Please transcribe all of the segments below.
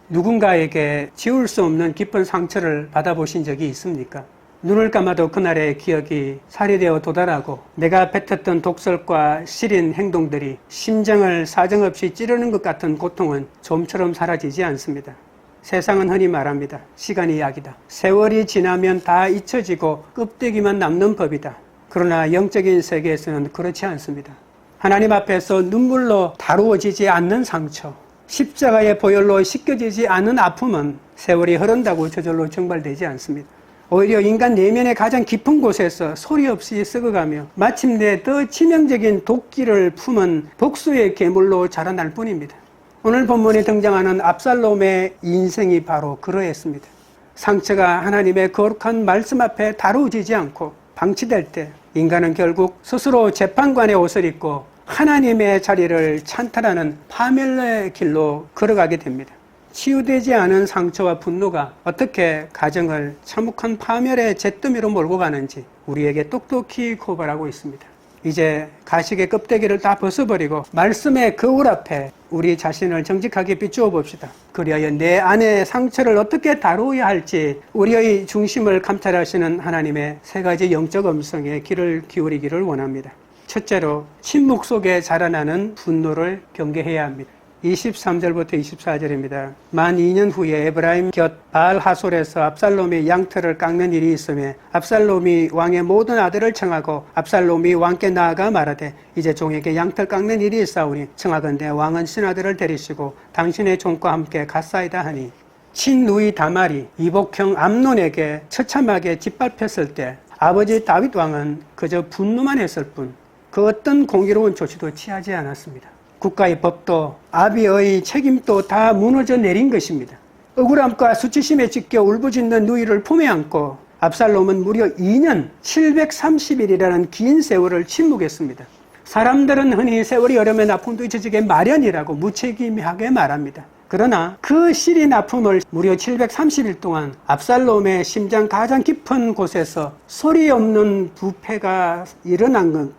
누군가에게 지울 수 없는 깊은 상처를 받아보신 적이 있습니까? 눈을 감아도 그날의 기억이 살이 되어 도달하고 내가 뱉었던 독설과 시린 행동들이 심장을 사정없이 찌르는 것 같은 고통은 좀처럼 사라지지 않습니다. 세상은 흔히 말합니다. 시간이 약이다. 세월이 지나면 다 잊혀지고 껍데기만 남는 법이다. 그러나 영적인 세계에서는 그렇지 않습니다. 하나님 앞에서 눈물로 다루어지지 않는 상처, 십자가의 보혈로 씻겨지지 않은 아픔은 세월이 흐른다고 저절로 증발되지 않습니다. 오히려 인간 내면의 가장 깊은 곳에서 소리 없이 썩어가며 마침내 더 치명적인 도끼를 품은 복수의 괴물로 자라날 뿐입니다. 오늘 본문에 등장하는 압살롬의 인생이 바로 그러했습니다. 상처가 하나님의 거룩한 말씀 앞에 다루어지지 않고 방치될 때 인간은 결국 스스로 재판관의 옷을 입고 하나님의 자리를 찬탈하는 파멸의 길로 걸어가게 됩니다. 치유되지 않은 상처와 분노가 어떻게 가정을 참혹한 파멸의 잿더미로 몰고 가는지 우리에게 똑똑히 고발하고 있습니다. 이제 가식의 껍데기를 다 벗어버리고 말씀의 거울 앞에 우리 자신을 정직하게 비추어 봅시다. 그리하여 내 안의 상처를 어떻게 다루어야 할지 우리의 중심을 감찰하시는 하나님의 세 가지 영적 음성에 귀를 기울이기를 원합니다. 첫째로 침묵 속에 자라나는 분노를 경계해야 합니다. 23절부터 24절입니다. 만 2년 후에 에브라임 곁 바알 하솔에서 압살롬이 양털을 깎는 일이 있음에 압살롬이 왕의 모든 아들을 청하고 압살롬이 왕께 나아가 말하되 이제 종에게 양털 깎는 일이 있사오니 청하건대 왕은 신하들을 데리시고 당신의 종과 함께 갔사이다 하니 친누이 다말이 이복형 암논에게 처참하게 짓밟혔을 때 아버지 다윗 왕은 그저 분노만 했을 뿐 그 어떤 공의로운 조치도 취하지 않았습니다. 국가의 법도 아비의 책임도 다 무너져 내린 것입니다. 억울함과 수치심에 찢겨 울부짖는 누이를 품에 안고 압살롬은 무려 2년 730일이라는 긴 세월을 침묵했습니다. 사람들은 흔히 세월이 여름에 아픔도 잊혀지게 마련이라고 무책임하게 말합니다. 그러나 그 시린 아픔을 무려 730일 동안 압살롬의 심장 가장 깊은 곳에서 소리 없는 부패가 일어난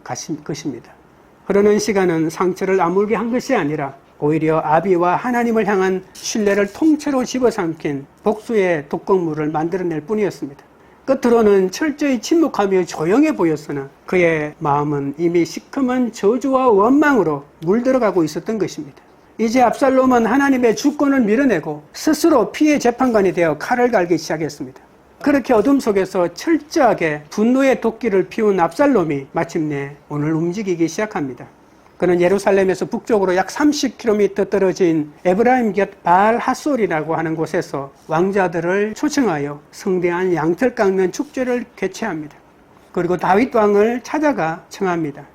것입니다. 흐르는 시간은 상처를 아물게 한 것이 아니라 오히려 아비와 하나님을 향한 신뢰를 통째로 집어삼킨 복수의 독극물을 만들어낼 뿐이었습니다. 끝으로는 철저히 침묵하며 조용해 보였으나 그의 마음은 이미 시커먼 저주와 원망으로 물들어가고 있었던 것입니다. 이제 압살롬은 하나님의 주권을 밀어내고 스스로 피해 재판관이 되어 칼을 갈기 시작했습니다. 그렇게 어둠 속에서 철저하게 분노의 도끼를 피운 압살롬이 마침내 오늘 움직이기 시작합니다. 그는 예루살렘에서 북쪽으로 약 30km 떨어진 에브라임 곁 바알 핫솔이라고 하는 곳에서 왕자들을 초청하여 성대한 양털 깎는 축제를 개최합니다. 그리고 다윗 왕을 찾아가 청합니다.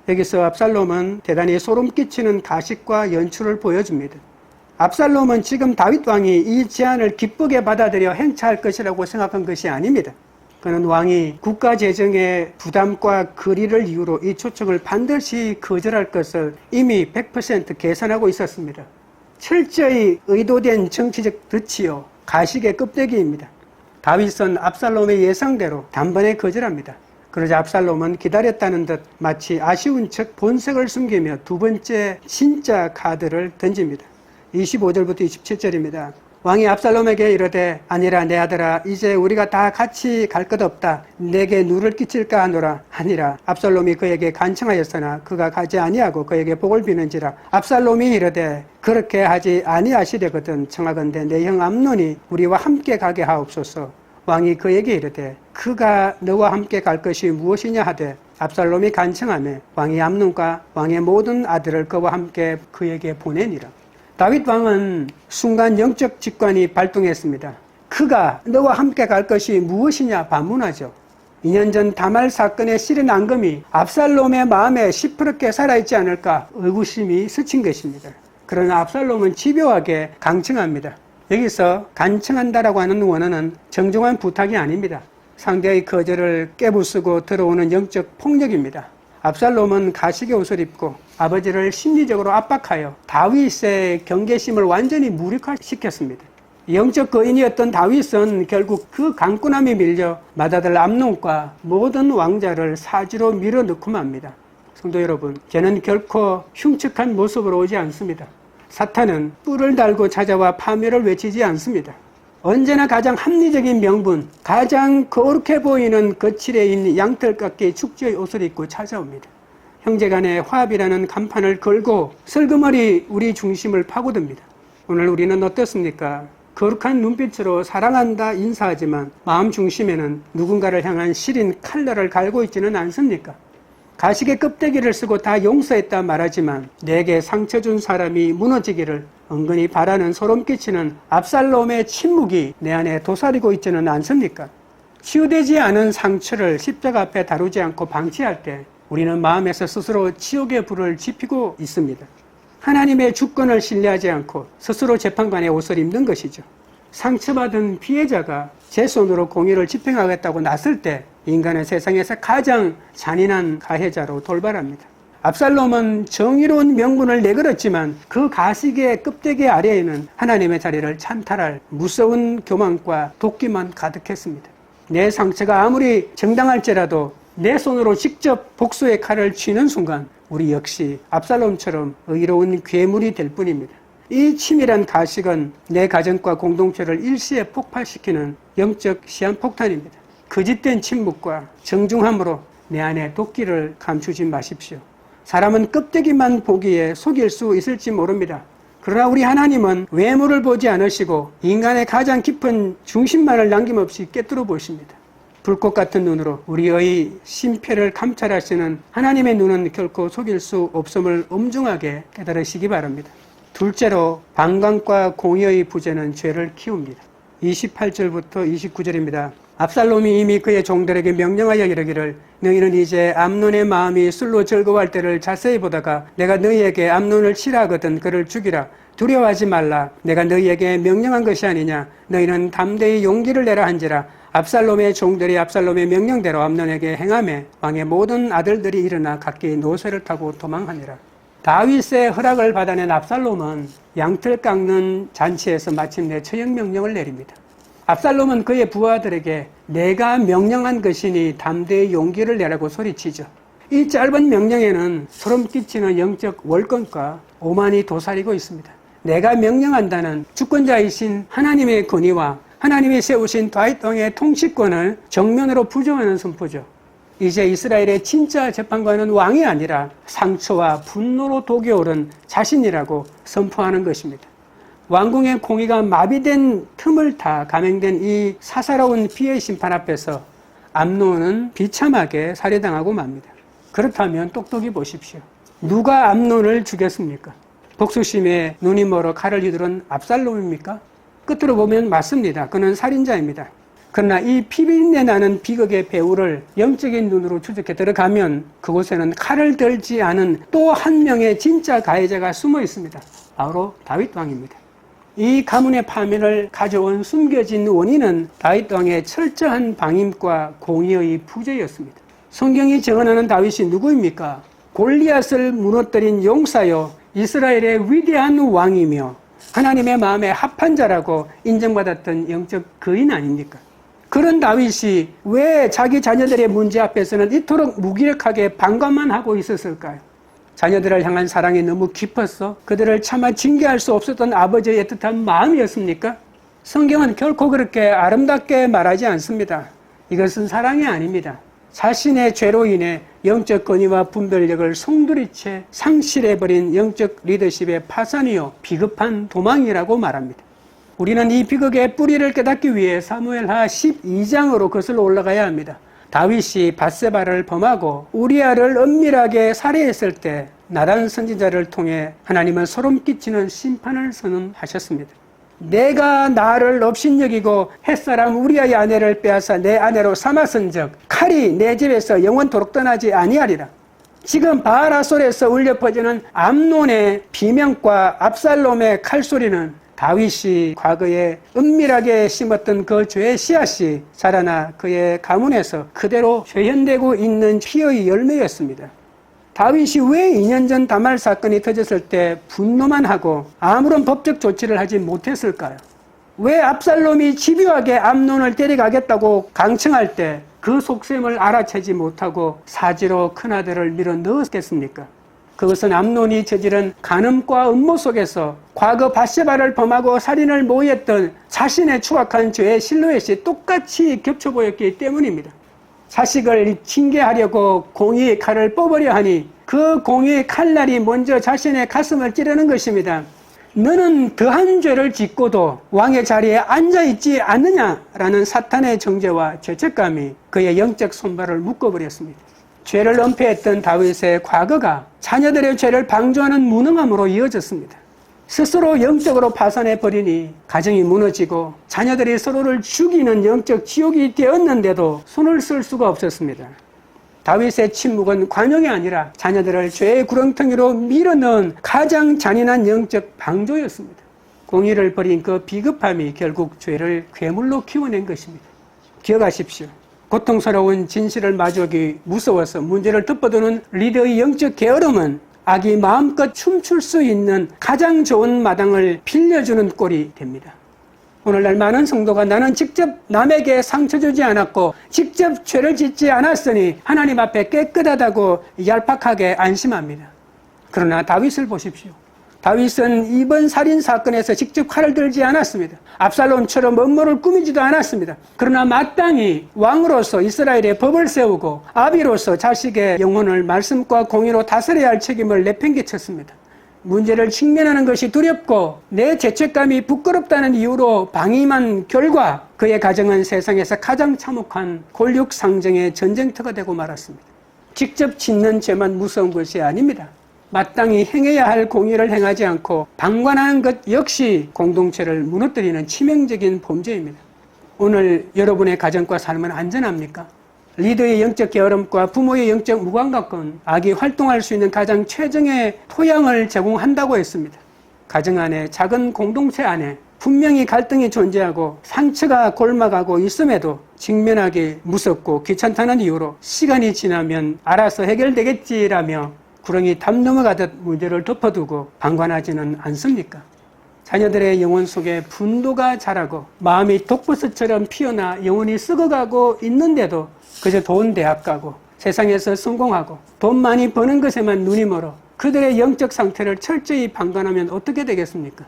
여기서 압살롬은 대단히 소름 끼치는 가식과 연출을 보여줍니다. 압살롬은 지금 다윗 왕이 이 제안을 기쁘게 받아들여 행차할 것이라고 생각한 것이 아닙니다. 그는 왕이 국가 재정의 부담과 거리를 이유로 이 초청을 반드시 거절할 것을 이미 100% 계산하고 있었습니다. 철저히 의도된 정치적 덫이요 가식의 껍데기입니다. 다윗은 압살롬의 예상대로 단번에 거절합니다. 그러자 압살롬은 기다렸다는 듯 마치 아쉬운 척 본색을 숨기며 두 번째 진짜 카드를 던집니다. 25절부터 27절입니다. 왕이 압살롬에게 이르되 아니라 내 아들아 이제 우리가 다 같이 갈 것 없다. 내게 누를 끼칠까 하노라 하니라. 압살롬이 그에게 간청하였으나 그가 가지 아니하고 그에게 복을 비는지라. 압살롬이 이르되 그렇게 하지 아니하시려거든 청하건대 내 형 암논이 우리와 함께 가게 하옵소서. 왕이 그에게 이르되 그가 너와 함께 갈 것이 무엇이냐 하되 압살롬이 간청하며 왕이 암논과 왕의 모든 아들을 그와 함께 그에게 보내니라. 다윗 왕은 순간 영적 직관이 발동했습니다. 그가 너와 함께 갈 것이 무엇이냐 반문하죠. 2년 전 다말 사건의 시린 앙금이 압살롬의 마음에 시퍼렇게 살아있지 않을까 의구심이 스친 것입니다. 그러나 압살롬은 집요하게 강청합니다. 여기서 간청한다라고 하는 원어는 정중한 부탁이 아닙니다. 상대의 거절을 깨부수고 들어오는 영적 폭력입니다. 압살롬은 가식의 옷을 입고 아버지를 심리적으로 압박하여 다윗의 경계심을 완전히 무력화시켰습니다. 영적 거인이었던 다윗은 결국 그 강꾼함에 밀려 맏아들 암논과 모든 왕자를 사지로 밀어넣고 맙니다. 성도 여러분, 저는 결코 흉측한 모습으로 오지 않습니다. 사탄은 뿔을 달고 찾아와 파멸을 외치지 않습니다. 언제나 가장 합리적인 명분, 가장 거룩해 보이는 거칠에 있는 양털깎이 축제의 옷을 입고 찾아옵니다. 형제간의 화합이라는 간판을 걸고 슬그머니 우리 중심을 파고듭니다. 오늘 우리는 어떻습니까? 거룩한 눈빛으로 사랑한다 인사하지만 마음 중심에는 누군가를 향한 시린 칼날을 갈고 있지는 않습니까? 가식의 껍데기를 쓰고 다 용서했다 말하지만 내게 상처 준 사람이 무너지기를 은근히 바라는 소름 끼치는 압살롬의 침묵이 내 안에 도사리고 있지는 않습니까? 치유되지 않은 상처를 십자가 앞에 다루지 않고 방치할 때 우리는 마음에서 스스로 지옥의 불을 지피고 있습니다. 하나님의 주권을 신뢰하지 않고 스스로 재판관의 옷을 입는 것이죠. 상처받은 피해자가 제 손으로 공의를 집행하겠다고 나설 때 인간은 세상에서 가장 잔인한 가해자로 돌발합니다. 압살롬은 정의로운 명분을 내걸었지만 그 가식의 껍데기 아래에는 하나님의 자리를 찬탈할 무서운 교만과 도끼만 가득했습니다. 내 상처가 아무리 정당할지라도 내 손으로 직접 복수의 칼을 쥐는 순간 우리 역시 압살롬처럼 의로운 괴물이 될 뿐입니다. 이 치밀한 가식은 내 가정과 공동체를 일시에 폭발시키는 영적 시한폭탄입니다. 거짓된 침묵과 정중함으로 내 안에 도끼를 감추지 마십시오. 사람은 껍데기만 보기에 속일 수 있을지 모릅니다. 그러나 우리 하나님은 외모를 보지 않으시고 인간의 가장 깊은 중심만을 남김없이 꿰뚫어 보십니다. 불꽃 같은 눈으로 우리의 심폐를 감찰하시는 하나님의 눈은 결코 속일 수 없음을 엄중하게 깨달으시기 바랍니다. 둘째로 방광과 공의의 부재는 죄를 키웁니다. 28절부터 29절입니다. 압살롬이 이미 그의 종들에게 명령하여 이르기를 너희는 이제 암논의 마음이 술로 즐거워할 때를 자세히 보다가 내가 너희에게 암논을 치라 하거든 그를 죽이라. 두려워하지 말라. 내가 너희에게 명령한 것이 아니냐. 너희는 담대히 용기를 내라 한지라. 압살롬의 종들이 압살롬의 명령대로 암논에게 행하매 왕의 모든 아들들이 일어나 각기 노새를 타고 도망하니라. 다윗의 허락을 받아낸 압살롬은 양털 깎는 잔치에서 마침내 처형 명령을 내립니다. 압살롬은 그의 부하들에게 내가 명령한 것이니 담대히 용기를 내라고 소리치죠. 이 짧은 명령에는 소름 끼치는 영적 월권과 오만이 도사리고 있습니다. 내가 명령한다는 주권자이신 하나님의 권위와 하나님이 세우신 다윗 왕의 통치권을 정면으로 부정하는 선포죠. 이제 이스라엘의 진짜 재판관은 왕이 아니라 상처와 분노로 독이 오른 자신이라고 선포하는 것입니다. 왕궁의 공의가 마비된 틈을 타 감행된 이 사사로운 피해 심판 앞에서 암논은 비참하게 살해당하고 맙니다. 그렇다면 똑똑히 보십시오. 누가 암논을 죽였습니까? 복수심에 눈이 멀어 칼을 휘두른 압살롬입니까? 끝으로 보면 맞습니다. 그는 살인자입니다. 그러나 이 피비린내 나는 비극의 배후를 영적인 눈으로 추적해 들어가면 그곳에는 칼을 들지 않은 또 한 명의 진짜 가해자가 숨어 있습니다. 바로 다윗 왕입니다. 이 가문의 파멸을 가져온 숨겨진 원인은 다윗 왕의 철저한 방임과 공의의 부재였습니다. 성경이 정언하는 다윗이 누구입니까? 골리앗을 무너뜨린 용사요 이스라엘의 위대한 왕이며 하나님의 마음에 합한 자라고 인정받았던 영적 거인 아닙니까? 그런 다윗이 왜 자기 자녀들의 문제 앞에서는 이토록 무기력하게 방관만 하고 있었을까요? 자녀들을 향한 사랑이 너무 깊어서 그들을 차마 징계할 수 없었던 아버지의 애틋한 마음이었습니까? 성경은 결코 그렇게 아름답게 말하지 않습니다. 이것은 사랑이 아닙니다. 자신의 죄로 인해 영적 권위와 분별력을 송두리째 상실해버린 영적 리더십의 파산이요 비겁한 도망이라고 말합니다. 우리는 이 비극의 뿌리를 깨닫기 위해 사무엘하 12장으로 거슬러 올라가야 합니다. 다윗이 밧세바를 범하고 우리아를 은밀하게 살해했을 때 나단 선지자를 통해 하나님은 소름 끼치는 심판을 선언하셨습니다. 내가 나를 업신여기고 햇사람 우리아의 아내를 빼앗아 내 아내로 삼았은즉 칼이 내 집에서 영원토록 떠나지 아니하리라. 지금 바알하솔에서 울려 퍼지는 암논의 비명과 압살롬의 칼소리는 다윗이 과거에 은밀하게 심었던 그 죄의 씨앗이 자라나 그의 가문에서 그대로 재현되고 있는 피의 열매였습니다. 다윗이 왜 2년 전 다말 사건이 터졌을 때 분노만 하고 아무런 법적 조치를 하지 못했을까요? 왜 압살롬이 집요하게 암논을 데려가겠다고 강청할 때 그 속셈을 알아채지 못하고 사지로 큰아들을 밀어 넣었겠습니까? 그것은 암논이 저지른 간음과 음모 속에서 과거 밧세바를 범하고 살인을 모의했던 자신의 추악한 죄의 실루엣이 똑같이 겹쳐 보였기 때문입니다. 자식을 징계하려고 공의의 칼을 뽑으려 하니 그 공의의 칼날이 먼저 자신의 가슴을 찌르는 것입니다. 너는 더한 죄를 짓고도 왕의 자리에 앉아있지 않느냐라는 사탄의 정죄와 죄책감이 그의 영적 손발을 묶어버렸습니다. 죄를 은폐했던 다윗의 과거가 자녀들의 죄를 방조하는 무능함으로 이어졌습니다. 스스로 영적으로 파산해버리니 가정이 무너지고 자녀들이 서로를 죽이는 영적 지옥이 되었는데도 손을 쓸 수가 없었습니다. 다윗의 침묵은 관용이 아니라 자녀들을 죄의 구렁텅이로 밀어넣은 가장 잔인한 영적 방조였습니다. 공의를 버린 그 비겁함이 결국 죄를 괴물로 키워낸 것입니다. 기억하십시오. 고통스러운 진실을 마주하기 무서워서 문제를 덮어두는 리더의 영적 게으름은 악이 마음껏 춤출 수 있는 가장 좋은 마당을 빌려주는 꼴이 됩니다. 오늘날 많은 성도가 나는 직접 남에게 상처 주지 않았고 직접 죄를 짓지 않았으니 하나님 앞에 깨끗하다고 얄팍하게 안심합니다. 그러나 다윗을 보십시오. 다윗은 이번 살인사건에서 직접 칼을 들지 않았습니다. 압살롬처럼 음모를 꾸미지도 않았습니다. 그러나 마땅히 왕으로서 이스라엘의 법을 세우고 아비로서 자식의 영혼을 말씀과 공의로 다스려야 할 책임을 내팽개쳤습니다. 문제를 직면하는 것이 두렵고 내 죄책감이 부끄럽다는 이유로 방임한 결과 그의 가정은 세상에서 가장 참혹한 골육 상정의 전쟁터가 되고 말았습니다. 직접 짓는 죄만 무서운 것이 아닙니다. 마땅히 행해야 할 공의를 행하지 않고 방관하는 것 역시 공동체를 무너뜨리는 치명적인 범죄입니다. 오늘 여러분의 가정과 삶은 안전합니까? 리더의 영적 게으름과 부모의 영적 무감각은 악이 활동할 수 있는 가장 최정의 토양을 제공한다고 했습니다. 가정 안에, 작은 공동체 안에 분명히 갈등이 존재하고 상처가 골마가고 있음에도 직면하기 무섭고 귀찮다는 이유로 시간이 지나면 알아서 해결되겠지라며 구렁이 담 넘어가듯 문제를 덮어두고 방관하지는 않습니까? 자녀들의 영혼 속에 분노가 자라고 마음이 독버섯처럼 피어나 영혼이 썩어가고 있는데도 그저 좋은 대학 가고 세상에서 성공하고 돈 많이 버는 것에만 눈이 멀어 그들의 영적 상태를 철저히 방관하면 어떻게 되겠습니까?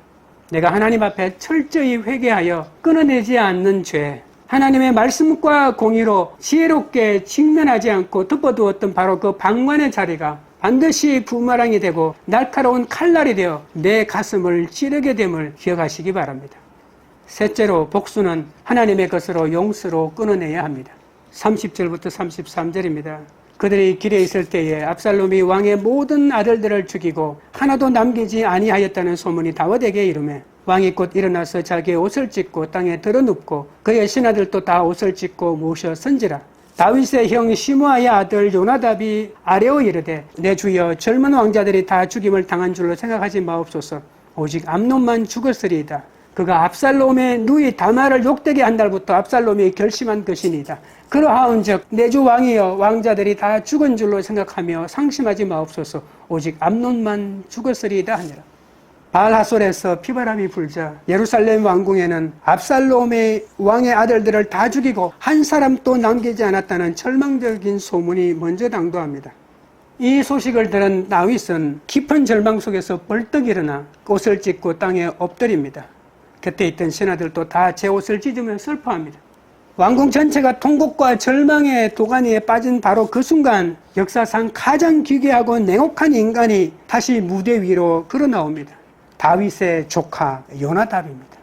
내가 하나님 앞에 철저히 회개하여 끊어내지 않는 죄, 하나님의 말씀과 공의로 지혜롭게 직면하지 않고 덮어두었던 바로 그 방관의 자리가 반드시 부메랑이 되고 날카로운 칼날이 되어 내 가슴을 찌르게 됨을 기억하시기 바랍니다. 셋째로 복수는 하나님의 것으로 용서로 끊어내야 합니다. 30절부터 33절입니다. 그들이 길에 있을 때에 압살롬이 왕의 모든 아들들을 죽이고 하나도 남기지 아니하였다는 소문이 다윗에게 이르매 왕이 곧 일어나서 자기의 옷을 찢고 땅에 들어눕고 그의 신하들도 다 옷을 찢고 모셔 선지라. 다윗의 형 시므아의 아들 요나답이 아뢰어 이르되 내 주여 젊은 왕자들이 다 죽임을 당한 줄로 생각하지 마옵소서. 오직 암논만 죽었으리이다. 그가 압살롬의 누이 다말을 욕되게 한 날부터 압살롬이 결심한 것이니이다. 그러하온즉 내 주 왕이여 왕자들이 다 죽은 줄로 생각하며 상심하지 마옵소서. 오직 암논만 죽었으리이다 하니라. 바알하솔에서 피바람이 불자 예루살렘 왕궁에는 압살롬의 왕의 아들들을 다 죽이고 한 사람도 남기지 않았다는 절망적인 소문이 먼저 당도합니다. 이 소식을 들은 다윗은 깊은 절망 속에서 벌떡 일어나 옷을 찢고 땅에 엎드립니다. 곁에 있던 신하들도 다 제 옷을 찢으며 슬퍼합니다. 왕궁 전체가 통곡과 절망의 도가니에 빠진 바로 그 순간 역사상 가장 기괴하고 냉혹한 인간이 다시 무대 위로 흘러나옵니다. 다윗의 조카 요나답입니다.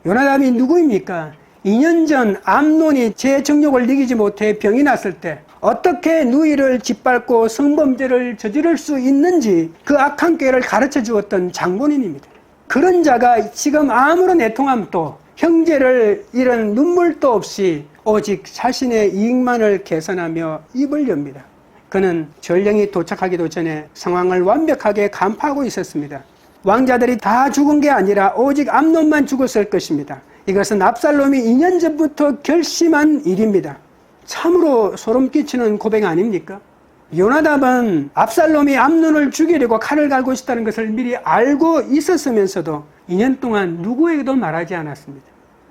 요나답이 누구입니까? 2년 전 암논이 제 정욕을 이기지 못해 병이 났을 때 어떻게 누이를 짓밟고 성범죄를 저지를 수 있는지 그 악한 꾀를 가르쳐 주었던 장본인입니다. 그런 자가 지금 아무런 애통함도 형제를 잃은 눈물도 없이 오직 자신의 이익만을 계산하며 입을 엽니다. 그는 전령이 도착하기도 전에 상황을 완벽하게 간파하고 있었습니다. 왕자들이 다 죽은 게 아니라 오직 암논만 죽었을 것입니다. 이것은 압살롬이 2년 전부터 결심한 일입니다. 참으로 소름 끼치는 고백 아닙니까? 요나답은 압살롬이 암논을 죽이려고 칼을 갈고 있다는 것을 미리 알고 있었으면서도 2년 동안 누구에게도 말하지 않았습니다.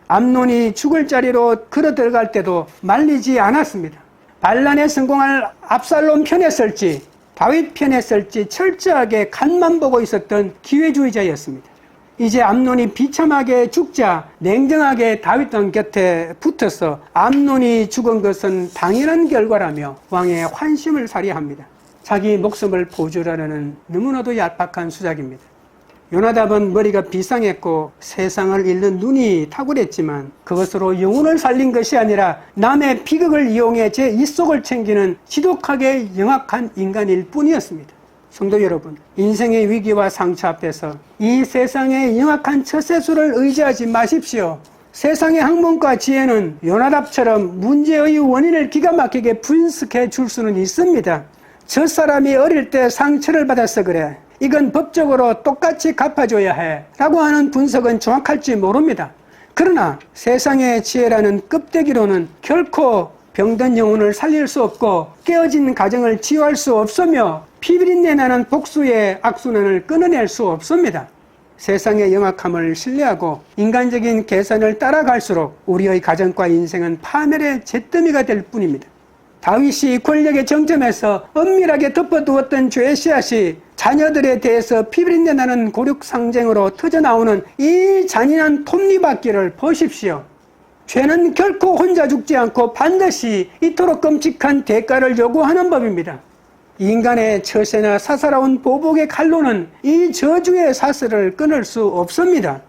암논이 죽을 자리로 걸어 들어갈 때도 말리지 않았습니다. 반란에 성공할 압살롬 편에 설지 다윗 편에 쓸지 철저하게 간만 보고 있었던 기회주의자였습니다. 이제 암논이 비참하게 죽자 냉정하게 다윗 왕 곁에 붙어서 암논이 죽은 것은 당연한 결과라며 왕의 환심을 살해합니다. 자기 목숨을 보존하려는 너무나도 얄팍한 수작입니다. 요나답은 머리가 비상했고 세상을 잃는 눈이 탁월했지만 그것으로 영혼을 살린 것이 아니라 남의 비극을 이용해 제 입속을 챙기는 지독하게 영악한 인간일 뿐이었습니다. 성도 여러분, 인생의 위기와 상처 앞에서 이 세상의 영악한 처세술을 의지하지 마십시오. 세상의 학문과 지혜는 요나답처럼 문제의 원인을 기가 막히게 분석해 줄 수는 있습니다. 저 사람이 어릴 때 상처를 받아서 그래, 이건 법적으로 똑같이 갚아줘야 해 라고 하는 분석은 정확할지 모릅니다. 그러나 세상의 지혜라는 껍데기로는 결코 병든 영혼을 살릴 수 없고 깨어진 가정을 치유할 수 없으며 피비린내 나는 복수의 악순환을 끊어낼 수 없습니다. 세상의 영악함을 신뢰하고 인간적인 계산을 따라갈수록 우리의 가정과 인생은 파멸의 잿더미가 될 뿐입니다. 다윗이 권력의 정점에서 은밀하게 덮어두었던 죄의 씨앗이 자녀들에 대해서 피비린내 나는 고륙상쟁으로 터져나오는 이 잔인한 톱니바퀴를 보십시오. 죄는 결코 혼자 죽지 않고 반드시 이토록 끔찍한 대가를 요구하는 법입니다. 인간의 처세나 사사로운 보복의 칼로는 이 저주의 사슬을 끊을 수 없습니다.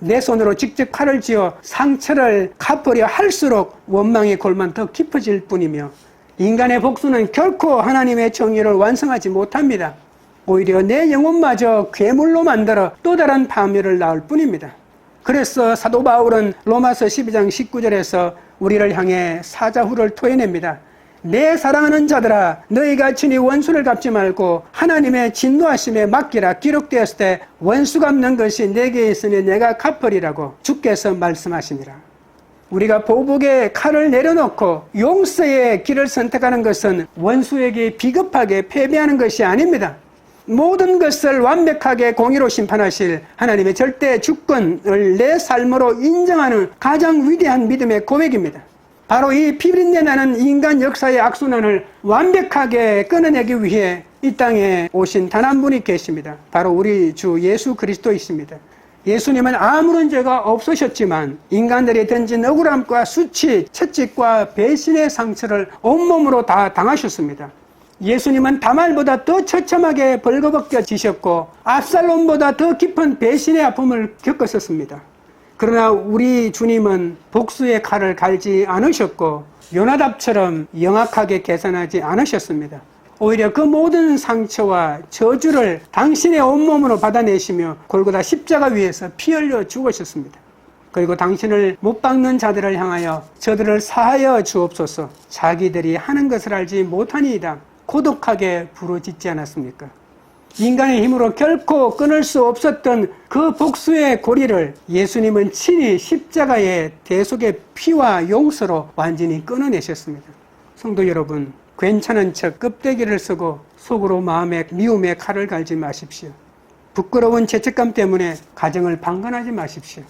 내 손으로 직접 칼을 쥐어 상처를 갚으려 할수록 원망의 골만 더 깊어질 뿐이며 인간의 복수는 결코 하나님의 정의를 완성하지 못합니다. 오히려 내 영혼마저 괴물로 만들어 또 다른 파멸을 낳을 뿐입니다. 그래서 사도 바울은 로마서 12장 19절에서 우리를 향해 사자후를 토해냅니다. 내 사랑하는 자들아, 너희가 친히 원수를 갚지 말고 하나님의 진노하심에 맡기라. 기록되었을 때 원수 갚는 것이 내게 있으니 내가 갚으리라고 주께서 말씀하시니라. 우리가 보복의 칼을 내려놓고 용서의 길을 선택하는 것은 원수에게 비겁하게 패배하는 것이 아닙니다. 모든 것을 완벽하게 공의로 심판하실 하나님의 절대 주권을 내 삶으로 인정하는 가장 위대한 믿음의 고백입니다. 바로 이 피비린내 나는 인간 역사의 악순환을 완벽하게 끊어내기 위해 이 땅에 오신 단 한 분이 계십니다. 바로 우리 주 예수 그리스도이십니다. 예수님은 아무런 죄가 없으셨지만 인간들이 던진 억울함과 수치, 채찍과 배신의 상처를 온몸으로 다 당하셨습니다. 예수님은 다말보다 더 처참하게 벌거벗겨지셨고 압살롬보다 더 깊은 배신의 아픔을 겪었었습니다. 그러나 우리 주님은 복수의 칼을 갈지 않으셨고 요나답처럼 영악하게 계산하지 않으셨습니다. 오히려 그 모든 상처와 저주를 당신의 온몸으로 받아내시며 골고다 십자가 위에서 피 흘려 죽으셨습니다. 그리고 당신을 못 박는 자들을 향하여 저들을 사하여 주옵소서, 자기들이 하는 것을 알지 못하니이다 고독하게 부르짖지 않았습니까? 인간의 힘으로 결코 끊을 수 없었던 그 복수의 고리를 예수님은 친히 십자가의 대속의 피와 용서로 완전히 끊어내셨습니다. 성도 여러분, 괜찮은 척 껍데기를 쓰고 속으로 마음에 미움의 칼을 갈지 마십시오. 부끄러운 죄책감 때문에 가정을 방관하지 마십시오.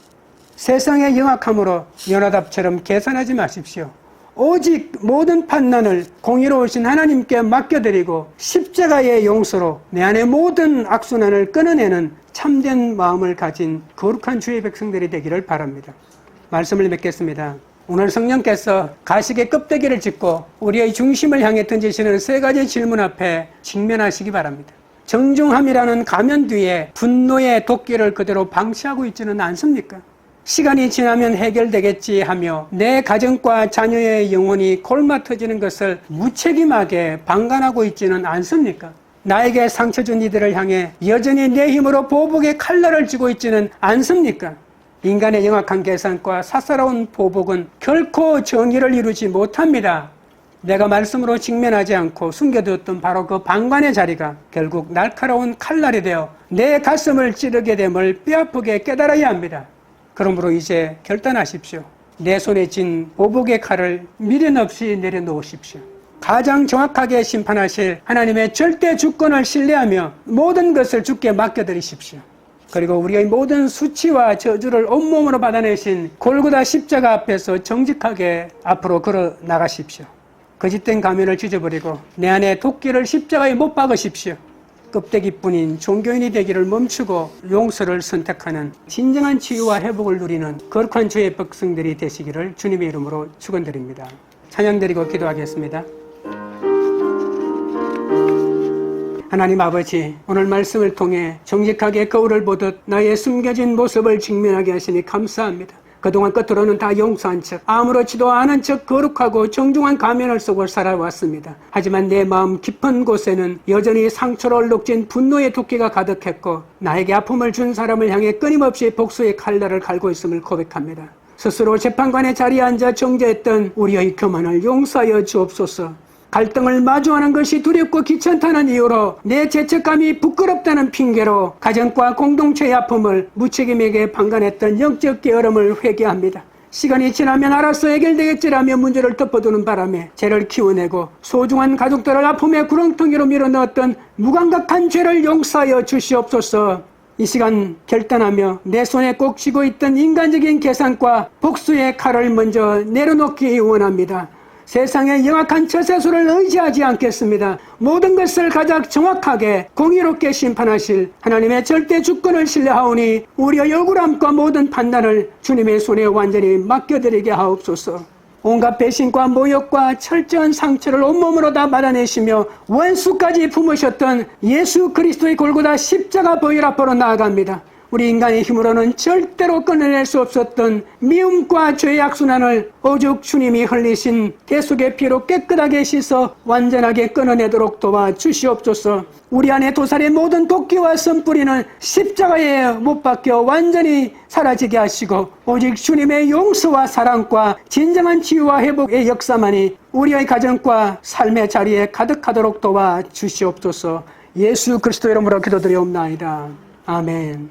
세상의 영악함으로 요나답처럼 계산하지 마십시오. 오직 모든 판단을 공의로우신 하나님께 맡겨드리고 십자가의 용서로 내 안의 모든 악순환을 끊어내는 참된 마음을 가진 거룩한 주의 백성들이 되기를 바랍니다. 말씀을 맺겠습니다. 오늘 성령께서 가식의 껍데기를 짚고 우리의 중심을 향해 던지시는 세 가지 질문 앞에 직면하시기 바랍니다. 정중함이라는 가면 뒤에 분노의 도끼를 그대로 방치하고 있지는 않습니까? 시간이 지나면 해결되겠지 하며 내 가정과 자녀의 영혼이 골마 터지는 것을 무책임하게 방관하고 있지는 않습니까? 나에게 상처 준 이들을 향해 여전히 내 힘으로 보복의 칼날을 쥐고 있지는 않습니까? 인간의 영악한 계산과 사사로운 보복은 결코 정의를 이루지 못합니다. 내가 말씀으로 직면하지 않고 숨겨두었던 바로 그 방관의 자리가 결국 날카로운 칼날이 되어 내 가슴을 찌르게 됨을 뼈아프게 깨달아야 합니다. 그러므로 이제 결단하십시오. 내 손에 쥔 보복의 칼을 미련 없이 내려놓으십시오. 가장 정확하게 심판하실 하나님의 절대 주권을 신뢰하며 모든 것을 주께 맡겨드리십시오. 그리고 우리의 모든 수치와 저주를 온몸으로 받아내신 골고다 십자가 앞에서 정직하게 앞으로 걸어 나가십시오. 거짓된 가면을 찢어버리고 내 안에 도끼를 십자가에 못 박으십시오. 껍데기뿐인 종교인이 되기를 멈추고 용서를 선택하는 진정한 치유와 회복을 누리는 거룩한 주의 백성들이 되시기를 주님의 이름으로 축원드립니다. 찬양드리고 기도하겠습니다. 하나님 아버지, 오늘 말씀을 통해 정직하게 거울을 보듯 나의 숨겨진 모습을 직면하게 하시니 감사합니다. 그동안 겉으로는 다 용서한 척, 아무렇지도 않은 척 거룩하고 정중한 가면을 쓰고 살아왔습니다. 하지만 내 마음 깊은 곳에는 여전히 상처로 얼룩진 분노의 도끼가 가득했고 나에게 아픔을 준 사람을 향해 끊임없이 복수의 칼날을 갈고 있음을 고백합니다. 스스로 재판관의 자리에 앉아 정죄했던 우리의 교만을 용서하여 주옵소서. 갈등을 마주하는 것이 두렵고 귀찮다는 이유로 내 죄책감이 부끄럽다는 핑계로 가정과 공동체의 아픔을 무책임에게 방관했던 영적 게으름을 회개합니다. 시간이 지나면 알아서 해결되겠지라며 문제를 덮어두는 바람에 죄를 키워내고 소중한 가족들을 아픔의 구렁텅이로 밀어넣었던 무감각한 죄를 용서하여 주시옵소서. 이 시간 결단하며 내 손에 꼭 쥐고 있던 인간적인 계산과 복수의 칼을 먼저 내려놓기 원합니다. 세상의 영악한 처세술을 의지하지 않겠습니다. 모든 것을 가장 정확하게 공의롭게 심판하실 하나님의 절대 주권을 신뢰하오니 우리의 억울함과 모든 판단을 주님의 손에 완전히 맡겨드리게 하옵소서. 온갖 배신과 모욕과 철저한 상처를 온몸으로 다 받아내시며 원수까지 품으셨던 예수 그리스도의 골고다 십자가 보혈 앞으로 나아갑니다. 우리 인간의 힘으로는 절대로 끊어낼 수 없었던 미움과 죄의 악순환을 오직 주님이 흘리신 대속의 피로 깨끗하게 씻어 완전하게 끊어내도록 도와주시옵소서. 우리 안에 도살의 모든 도끼와 선뿌리는 십자가에 못 박혀 완전히 사라지게 하시고 오직 주님의 용서와 사랑과 진정한 치유와 회복의 역사만이 우리의 가정과 삶의 자리에 가득하도록 도와주시옵소서. 예수 그리스도 이름으로 기도드리옵나이다. 아멘.